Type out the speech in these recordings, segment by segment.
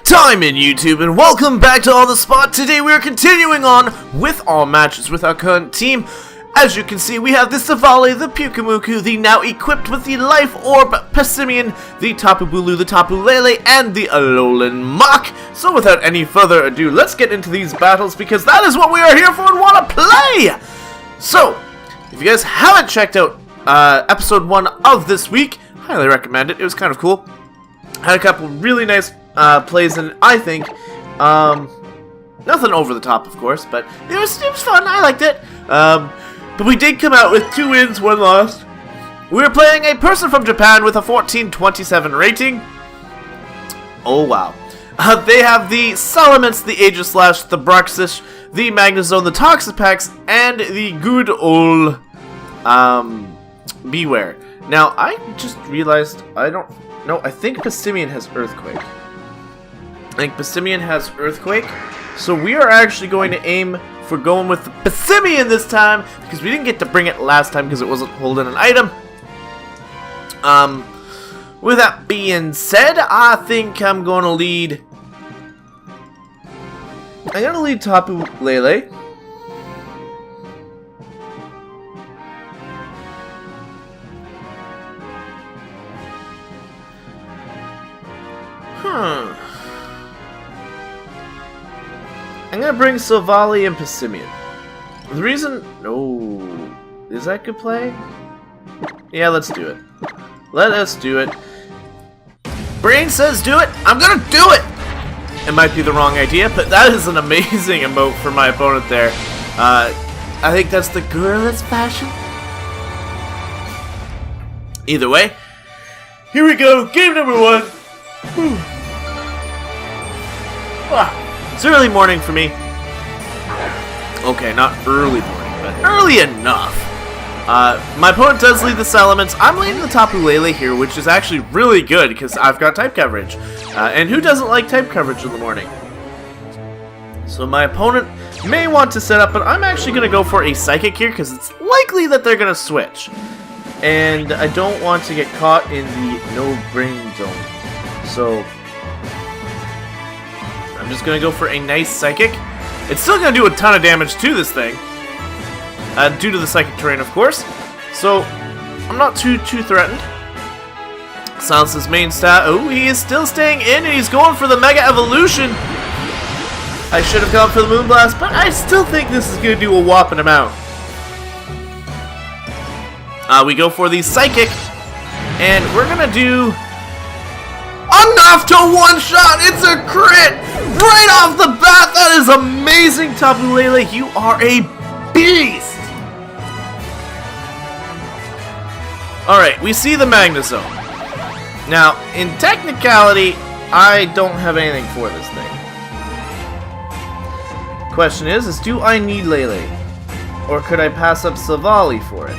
Time in YouTube, and welcome back to On The Spot. Today we are continuing on with all matches with our current team. As you can see, we have the Savali, the Pukamuku, the now equipped with the Life Orb Pessimian, the Tapu Bulu, the Tapu Lele, and the Alolan Mach. So without any further ado, let's get into these battles because that is what we are here for and want to play! So, if you guys haven't checked out episode 1 of this week, highly recommend it. It was kind of cool. Had a couple really nice plays, and I think nothing over the top, of course, but it was fun. I liked it. But we did come out with 2 wins, 1 loss. We were playing a person from Japan with a 1427 rating. Oh wow. They have the Salamence, the Aegislash, the Bruxish, the Magnezone, the Toxapex, and the good old Beware. Now I just realized I think Pessimian has Earthquake. So we are actually going to aim for going with the Pessimian this time, because we didn't get to bring it last time because it wasn't holding an item. With that being said, I think I'm going to lead... Tapu Lele. I'm gonna bring Savali and Pessimian. The reason... Oh... Is that good play? Yeah, let's do it. Let us do it. Brain says do it! I'm gonna do it! It might be the wrong idea, but that is an amazing emote for my opponent there. I think that's the Gorilla's fashion. Either way, here we go, game number 1. Whew. It's early morning for me. Okay, not early morning, but early enough. My opponent does lead the Salamence. I'm leading the Tapu Lele here, which is actually really good because I've got type coverage. And who doesn't like type coverage in the morning? So my opponent may want to set up, but I'm actually going to go for a Psychic here because it's likely that they're going to switch. And I don't want to get caught in the no brain zone. So I'm just going to go for a nice Psychic. It's still going to do a ton of damage to this thing. Due to the Psychic terrain, of course. So, I'm not too threatened. Silence's main stat. Oh, he is still staying in, and he's going for the Mega Evolution. I should have gone for the Moonblast, but I still think this is going to do a whopping amount. We go for the Psychic, and we're going to do... enough to one-shot! It's a crit! Right off the bat! That is amazing, Tapu Lele! You are a beast! Alright, we see the Magnezone. Now, in technicality, I don't have anything for this thing. Question is do I need Lele? Or could I pass up Savali for it?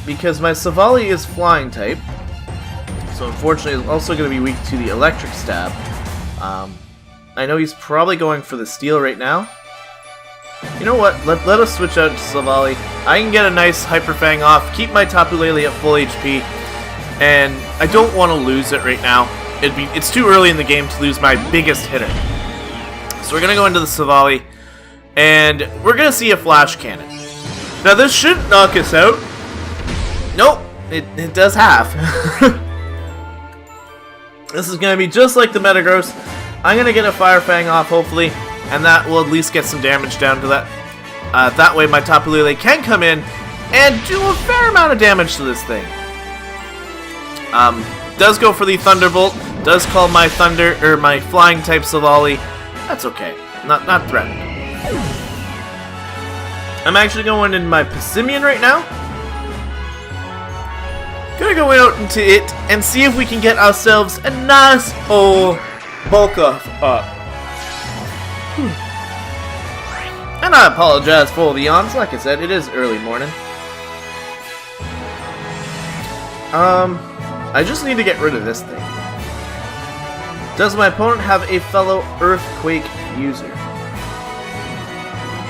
Because my Savali is flying type, so unfortunately it's also going to be weak to the electric stab. I know he's probably going for the steel right now. You know what, let us switch out to Savali. I can get a nice Hyper Fang off, keep my Tapu Lele at full HP, and I don't want to lose it right now. It's too early in the game to lose my biggest hitter. So we're going to go into the Savali, and we're going to see a Flash Cannon. Now this shouldn't knock us out. Nope, it does half. This is going to be just like the Metagross. I'm going to get a Fire Fang off, hopefully, and that will at least get some damage down to that. That way my Tapu Lele can come in and do a fair amount of damage to this thing. Does go for the Thunderbolt, does call my my Flying type Savali. That's okay, not threatened. I'm actually going in my Pessimian right now. Gonna go out into it and see if we can get ourselves a nice old bulk up. And I apologize for the yawns. Like I said, it is early morning. I just need to get rid of this thing. Does my opponent have a fellow Earthquake user?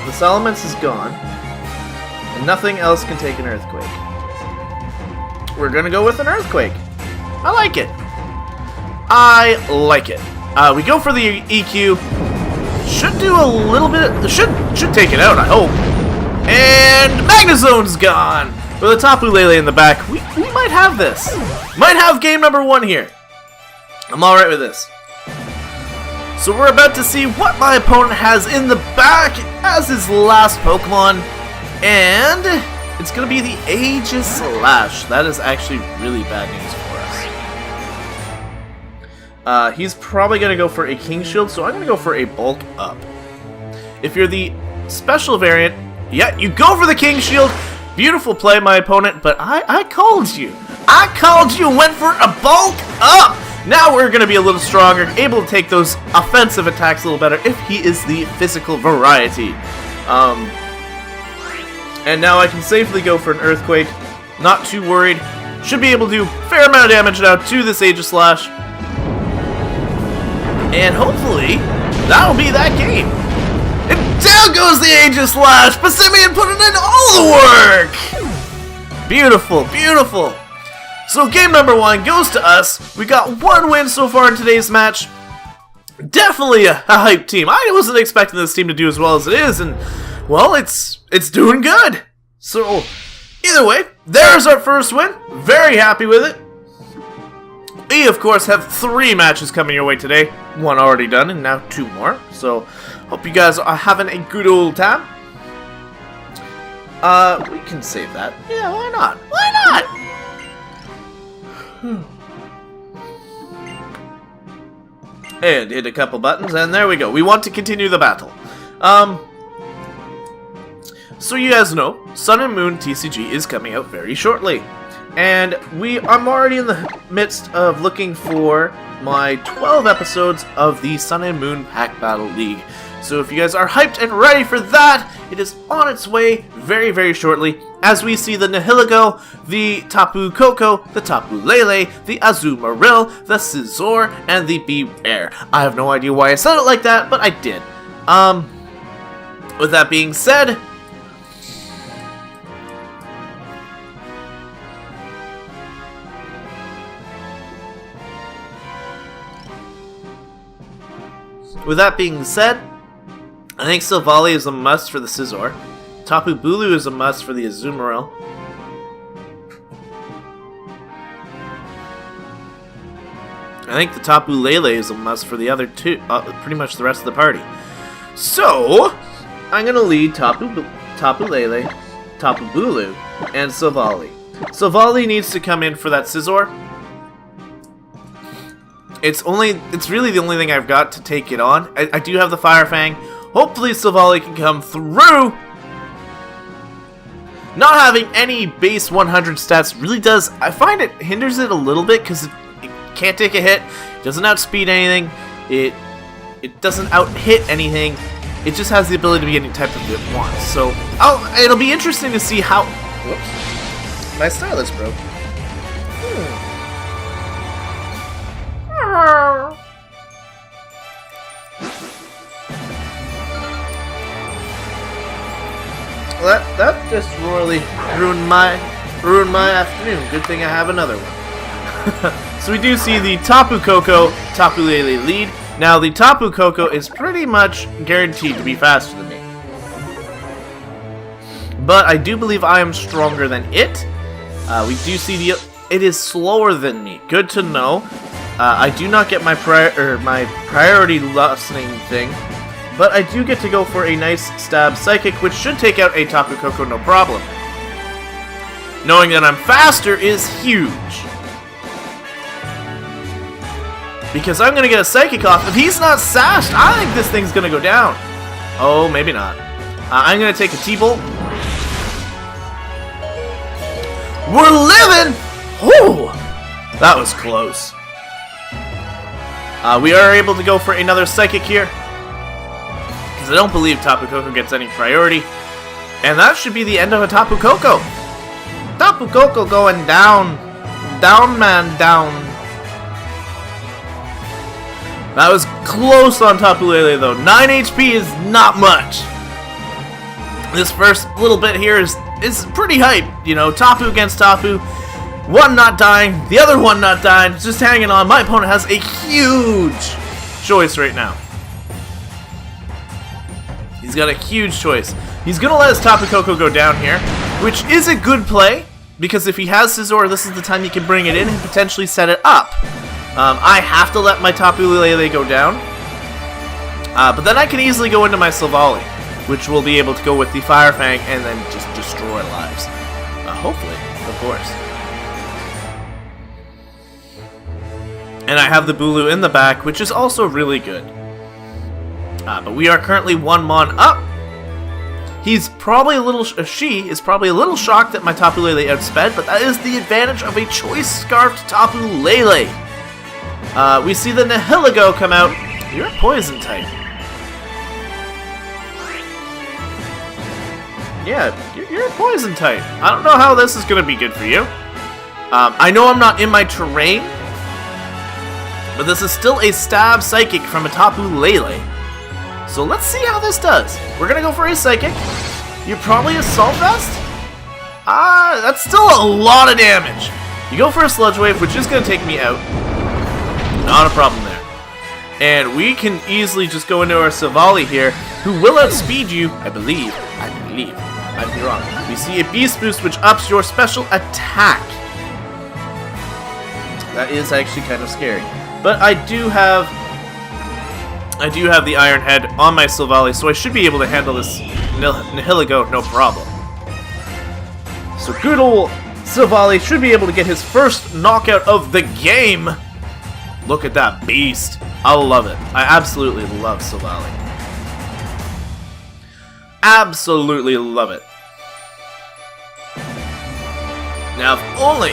The Salamence is gone, and nothing else can take an Earthquake. we're gonna go with an Earthquake. I like it. I like it. We go for the EQ. Should do a little bit. Should take it out, I hope. And Magnezone's gone. With a Tapu Lele in the back, we might have this. Might have game number 1 here. I'm alright with this. So we're about to see what my opponent has in the back as his last Pokemon. And it's going to be the Aegis Slash. That is actually really bad news for us. He's probably going to go for a King Shield, so I'm going to go for a Bulk Up. If you're the special variant, yeah, you go for the King Shield. Beautiful play, my opponent, but I called you. I called you and went for a Bulk Up. Now we're going to be a little stronger, able to take those offensive attacks a little better if he is the physical variety. And now I can safely go for an Earthquake. Not too worried. Should be able to do a fair amount of damage now to this Aegis Slash. And hopefully, that'll be that game. And down goes the Aegis Slash! Passimian putting in all the work! Beautiful, beautiful. So game number 1 goes to us. We got 1 win so far in today's match. Definitely a hype team. I wasn't expecting this team to do as well as it is, and well, it's doing good. So either way, there's our first win. Very happy with it. We of course have 3 matches coming your way today. 1 already done, and now 2 more. So hope you guys are having a good old time. We can save that. Yeah, why not? Why not? And hit a couple buttons, and there we go. We want to continue the battle. So you guys know, Sun and Moon TCG is coming out very shortly. And I'm already in the midst of looking for my 12 episodes of the Sun and Moon Pack Battle League. So if you guys are hyped and ready for that, it is on its way very, very shortly as we see the Nihilego, the Tapu Koko, the Tapu Lele, the Azumarill, the Scizor, and the Beware. I have no idea why I said it like that, but I did. With that being said, I think Silvally is a must for the Scizor. Tapu Bulu is a must for the Azumarill. I think the Tapu Lele is a must for the other 2, pretty much the rest of the party. So, I'm going to lead Tapu Lele, Tapu Bulu, and Silvally. Silvally needs to come in for that Scizor. It's really the only thing I've got to take it on. I do have the Fire Fang. Hopefully Silvally can come through. Not having any base 100 stats really does, I find it hinders it a little bit because it can't take a hit, it doesn't outspeed anything, it doesn't out-hit anything, it just has the ability to be any type of it wants. So it'll be interesting to see how... Whoops. My stylus broke. Well, that just royally ruined my afternoon. Good thing I have another one. So we do see the Tapu Koko, Tapu Lele lead. Now the Tapu Koko is pretty much guaranteed to be faster than me. But I do believe I am stronger than it. We do see it is slower than me. Good to know. I do not get my priority lessening thing, but I do get to go for a nice stab Psychic, which should take out a Tapu Koko no problem. Knowing that I'm faster is huge. Because I'm going to get a Psychic off. If he's not sashed, I think this thing's going to go down. Oh, maybe not. I'm going to take a T-Bolt. We're living! Whew! That was close. We are able to go for another Psychic here. Because I don't believe Tapu Koko gets any priority. And that should be the end of a Tapu Koko. Tapu Koko going down. Down, man, down. That was close on Tapu Lele, though. 9 HP is not much. This first little bit here is pretty hype. You know, Tapu against Tapu. One not dying, the other one not dying, just hanging on. My opponent has a huge choice right now. He's got a huge choice. He's gonna let his Tapu Koko go down here, which is a good play, because if he has Scizor, this is the time he can bring it in and potentially set it up. I have to let my Tapu Lele go down, but then I can easily go into my Silvally, which will be able to go with the Fire Fang and then just destroy lives. Hopefully, of course. And I have the Bulu in the back, which is also really good. But we are currently 1 mon up. He's probably a little, she is probably a little shocked that my Tapu Lele outsped, but that is the advantage of a choice scarfed Tapu Lele. We see the Nihilego come out. You're a poison type. Yeah, you're a poison type. I don't know how this is going to be good for you. I know I'm not in my terrain, but this is still a stab psychic from a Tapu Lele. So let's see how this does. We're going to go for a psychic. You're probably a Salt Vest? That's still a lot of damage. You go for a Sludge Wave, which is going to take me out. Not a problem there. And we can easily just go into our Silvally here, who will outspeed you, I believe. I'd be wrong. We see a Beast Boost, which ups your special attack. That is actually kind of scary. But I do have the Iron Head on my Silvally, so I should be able to handle this Nihilego no problem. So good old Silvally should be able to get his first knockout of the game. Look at that beast. I love it. I absolutely love Silvally. Absolutely love it. Now, if only,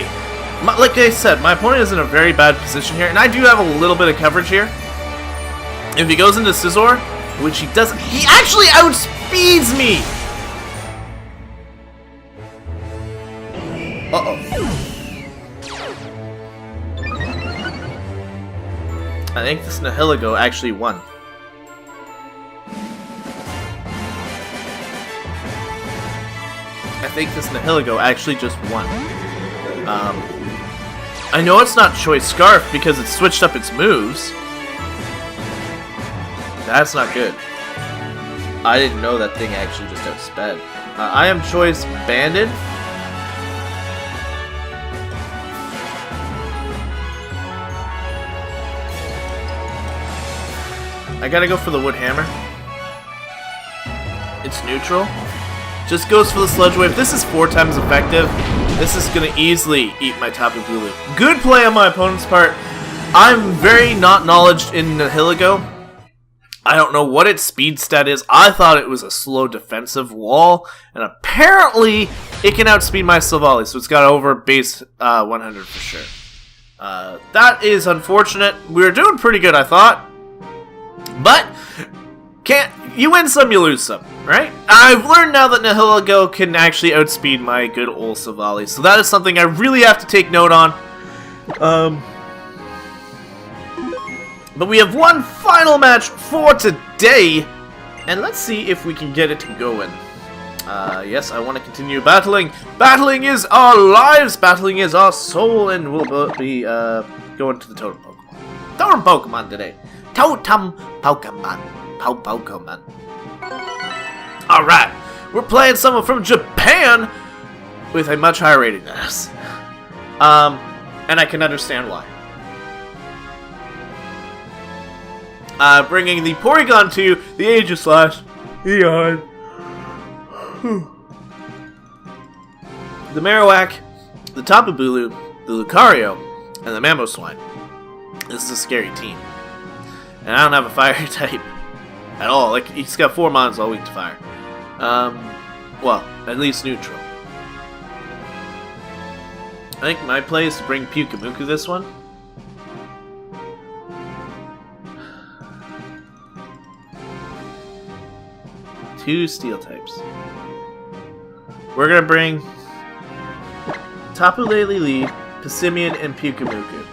like I said, my opponent is in a very bad position here, and I do have a little bit of coverage here. If he goes into Scizor, which he doesn't, he actually outspeeds me! Uh-oh. I think this Nihilego actually won. I think this Nihilego actually just won. I know it's not Choice Scarf because it switched up its moves. That's not good. I didn't know that thing actually just outsped. I am Choice Banded. I gotta go for the Wood Hammer. It's neutral. Just goes for the Sludge Wave. This is 4 times effective. This is gonna easily eat my Tapu Bulu. Good play on my opponent's part. I'm very not knowledgeable in Nihilego. I don't know what its speed stat is. I thought it was a slow defensive wall, and apparently it can outspeed my Silvally, so it's got over base 100 for sure. That is unfortunate. We were doing pretty good, I thought. But, you win some, you lose some, right? I've learned now that Nihilego can actually outspeed my good old Silvally, so that is something I really have to take note on. But we have one final match for today, and let's see if we can get it going. Yes, I want to continue battling. Battling is our lives, battling is our soul, and we'll be going to the Totem Pokemon. Totem Pokemon today. Totem Pokemon. Pokemon. Alright, we're playing someone from Japan with a much higher rating than us. And I can understand why. Bringing the Porygon 2, the Aegislash, Eon, the Marowak, the Tapu Bulu, the Lucario, and the Mamoswine. This is a scary team. And I don't have a fire type at all. Like, he's got 4 mons all weak to fire. Well, at least neutral. I think my play is to bring Pyukumuku this one. Two steel types. We're gonna bring Tapu Lele lead, Passimian, and Pyukumuku.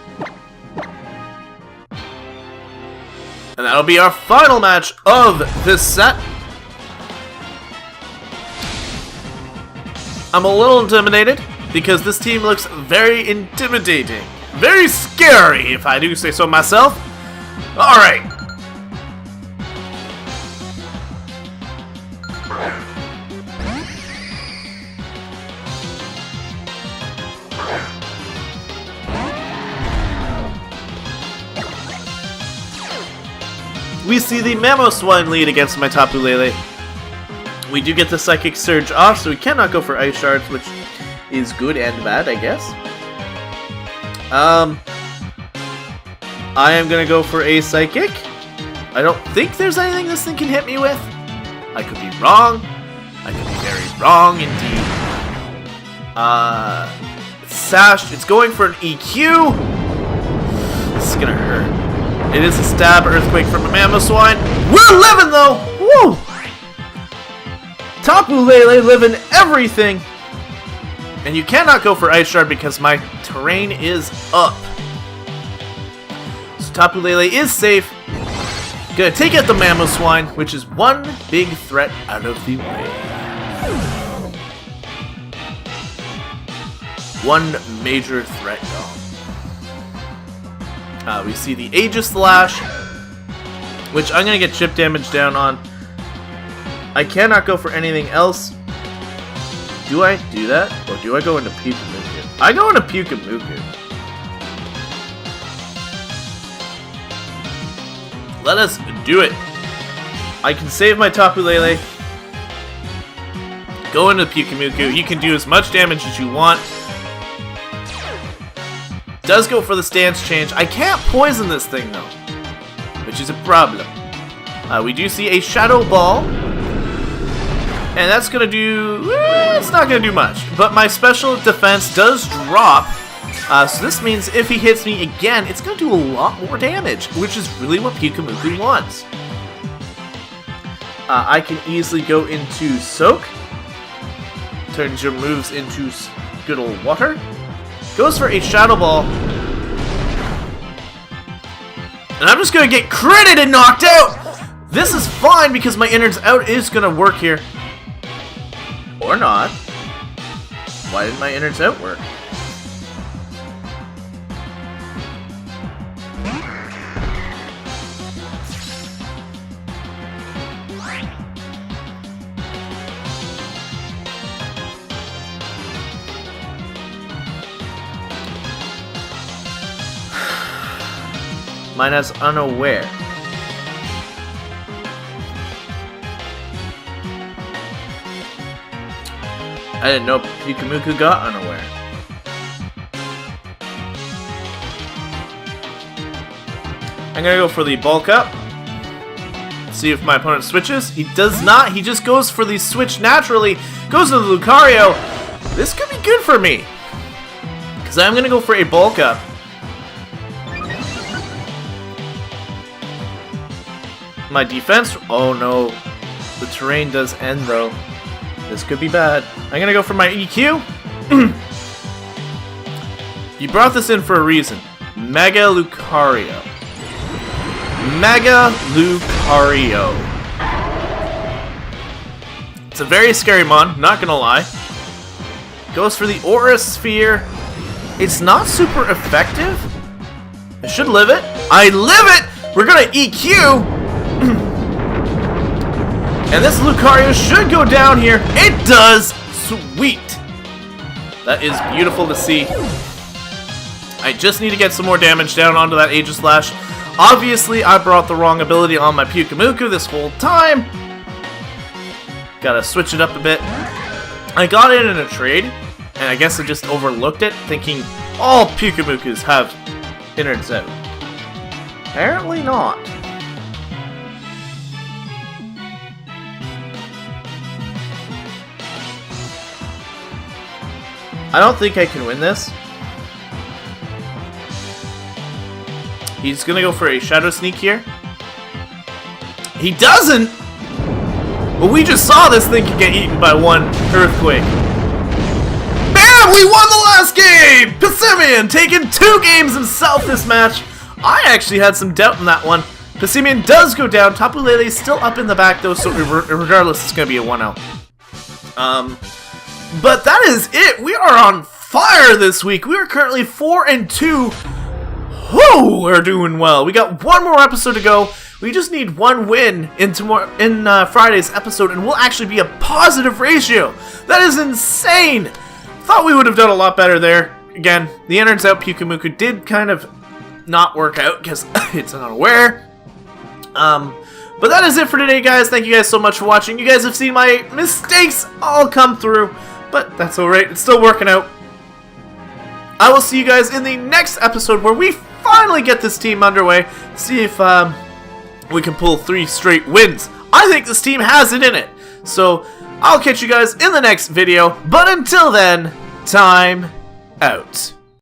And that'll be our final match of this set. I'm a little intimidated. because this team looks very intimidating. Very scary, if I do say so myself. Alright. We see the Mamoswine lead against my Tapu Lele. We do get the Psychic Surge off, so we cannot go for Ice Shards, which is good and bad, I guess. I am gonna go for a Psychic. I don't think there's anything this thing can hit me with. I could be wrong. I could be very wrong indeed. Sash, it's going for an EQ. This is gonna hurt. It is a stab Earthquake from a Mamoswine. We're living though! Woo! Tapu Lele living everything. And you cannot go for Ice Shard because my terrain is up. So Tapu Lele is safe. Gonna take out the Mamoswine, which is one big threat out of the way. One major threat gone. We see the Aegislash, which I'm gonna get chip damage down on. I cannot go for anything else. Do I do that? Or do I go into Pyukamuku? I go into Pyukamuku. Let us do it. I can save my Tapu Lele. Go into Pyukamuku. You can do as much damage as you want. Does go for the stance change. I can't poison this thing though, which is a problem. We do see a Shadow Ball. And that's gonna do... it's not gonna do much. But my special defense does drop. So this means if he hits me again, it's gonna do a lot more damage, which is really what Pyukamuku wants. I can easily go into Soak. Turns your moves into good old water. Goes for a Shadow Ball. And I'm just gonna get critted and knocked out! This is fine because my innards out is gonna work here. Or not. Why didn't my innards out work? Mine has Unaware. I didn't know Pyukamuku got Unaware. I'm gonna go for the Bulk Up. See if my opponent switches. He does not. He just goes for the switch naturally. Goes to the Lucario. This could be good for me. Because I'm gonna go for a Bulk Up. My defense. Oh no. The terrain does end though. This could be bad. I'm gonna go for my EQ. You brought this in for a reason. Mega Lucario. Mega Lucario. It's a very scary mon, not gonna lie. Goes for the Aura Sphere. It's not super effective. I should live it. I live it! We're gonna EQ! And this Lucario should go down here. It does! Sweet! That is beautiful to see. I just need to get some more damage down onto that Aegislash. Obviously, I brought the wrong ability on my Pyukamuku this whole time. Gotta switch it up a bit. I got it in a trade, and I guess I just overlooked it, thinking all Pyukamukus have innards out. Apparently not. I don't think I can win this. He's gonna go for a Shadow Sneak here. He doesn't! Well, we just saw this thing can get eaten by one Earthquake. Bam! We won the last game! Passimian taking 2 games himself this match. I actually had some doubt in that one. Passimian does go down. Tapu Lele is still up in the back though, so regardless, it's gonna be a 1-0. But that is it. We are on fire this week. We are currently 4-2. Whoo, we're doing well. We got one more episode to go. We just need one win in Friday's episode, and we'll actually be a positive ratio. That is insane. Thought we would have done a lot better there. Again, the in turns out Pyukumuku did kind of not work out because it's unaware. But that is it for today, guys. Thank you guys so much for watching. You guys have seen my mistakes all come through, but that's alright. It's still working out. I will see you guys in the next episode where we finally get this team underway. See if we can pull 3 straight wins. I think this team has it in it. So I'll catch you guys in the next video. But until then, time out.